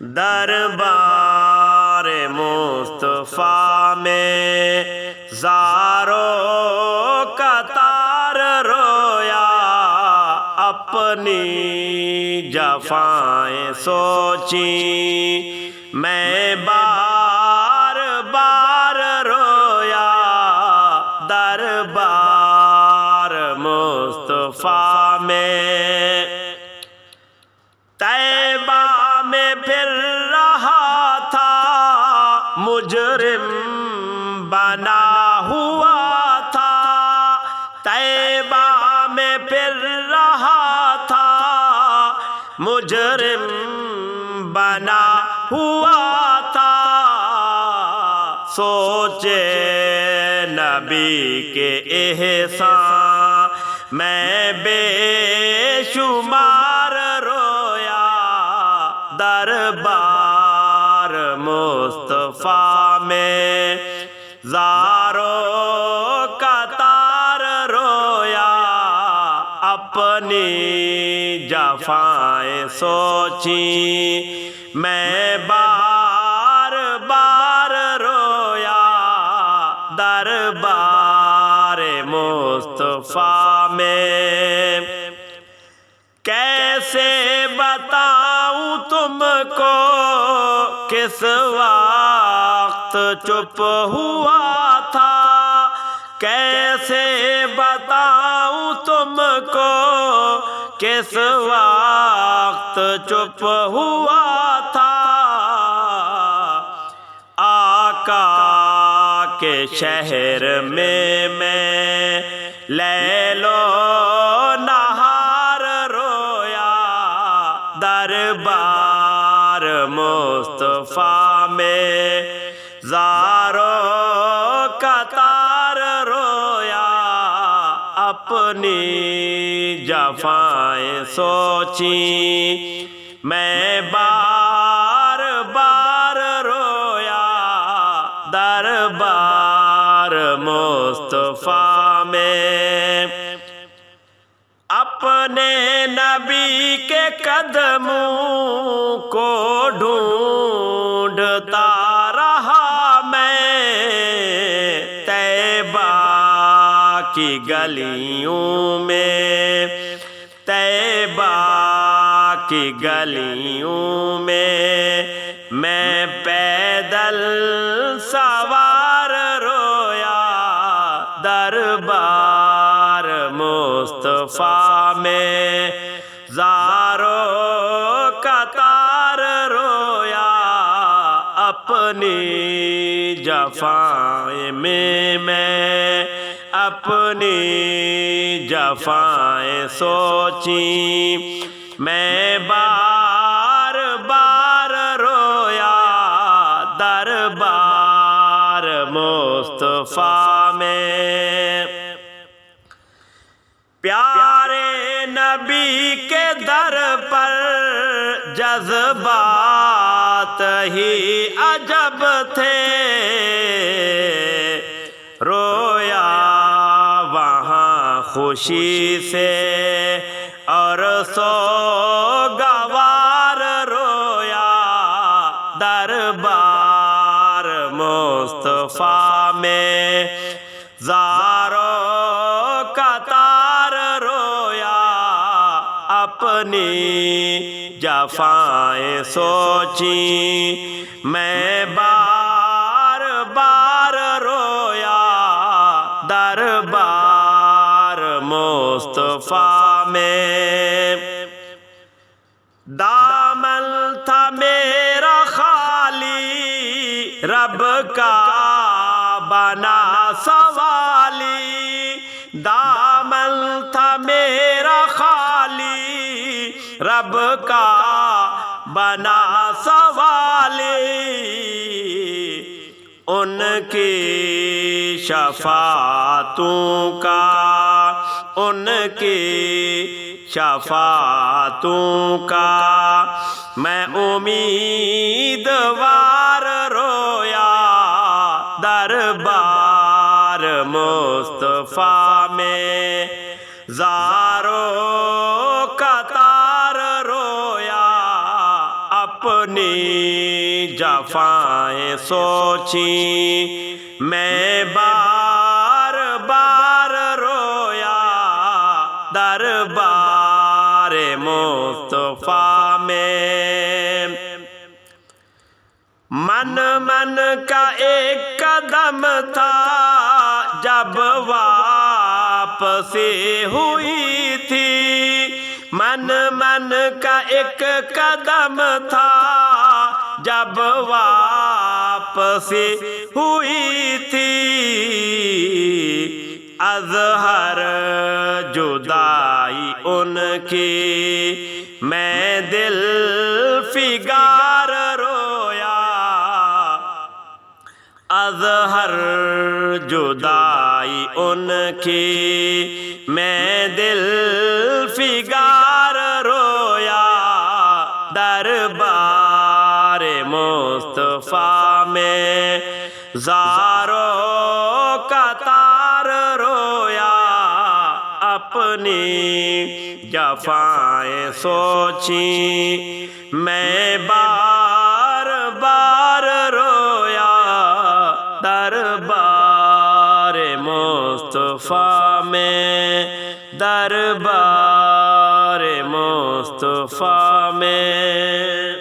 دربار مصطفیٰ میں زاروں قطار رویا، اپنی جفائیں سوچیں میں بار بار رویا، دربار مصطفیٰ میں طیبہ میں پھر رہا تھا، مجرم بنا ہوا تھا، طیبہ میں پھر رہا تھا، مجرم بنا ہوا تھا، سوچے نبی کے احسان میں بے شمار رویا، دربار مصطفیٰ میں زاروں قطار رویا، اپنی جفائیں سوچیں میں بار بار رویا، دربار مصطفیٰ میں کیسے بتاؤں تم کو کس وقت چپ ہوا تھا، کیسے بتاؤں تم کو کس وقت چپ ہوا تھا، آقا کے شہر میں لیل و نہار رویا، دربار مصطفیٰ میں زاروں قطار رویا، اپنی جفائیں سوچیں میں بار بار رویا، دربار مصطفیٰ میں اپنے نبی کے قدموں کو ڈھونڈتا رہا میں، طیبہ کی گلیوں میں، طیبہ کی گلیوں میں پیدل سوار رویا، دربار مصطفیٰ میں زاروں قطار رویا، اپنی جفائیں میں اپنی جفائیں سوچیں میں بار بار رویا، دربار مصطفیٰ میں پیارے نبی کے در پر جذبات ہی عجب تھے، رویا وہاں خوشی سے اور سوگوار رویا، دربار مصطفیٰ میں زاروں قطار رویا، اپنی جفائیں سوچیں میں بار بار رویا، دربار مصطفیٰ میں دامن تھا میرا خالی، رب کا بنا سوالی، دامن تھا میرا خالی، رب کا بنا سوالی، ان کی شفاعتوں کا، ان کی شفاعتوں کا میں امیدوار رویا، دربار مصطفیٰ میں زاروں قطار رویا، اپنی جفائیں سوچی میں بار بار رویا دربار مصطفیٰ میں من کا ایک قدم تھا جب واپسی ہوئی تھی من کا ایک قدم تھا جب واپسی ہوئی تھی اظہر جدائی ان کی میں دل فگار رویا اظہر جدائی ان کی میں دل فگار رویا دربار مصطفیٰ میں زارو قطار رویا اپنی جفائیں سوچی میں بار بار رویا دربار مصطفیٰ میں دربار مصطفیٰ میں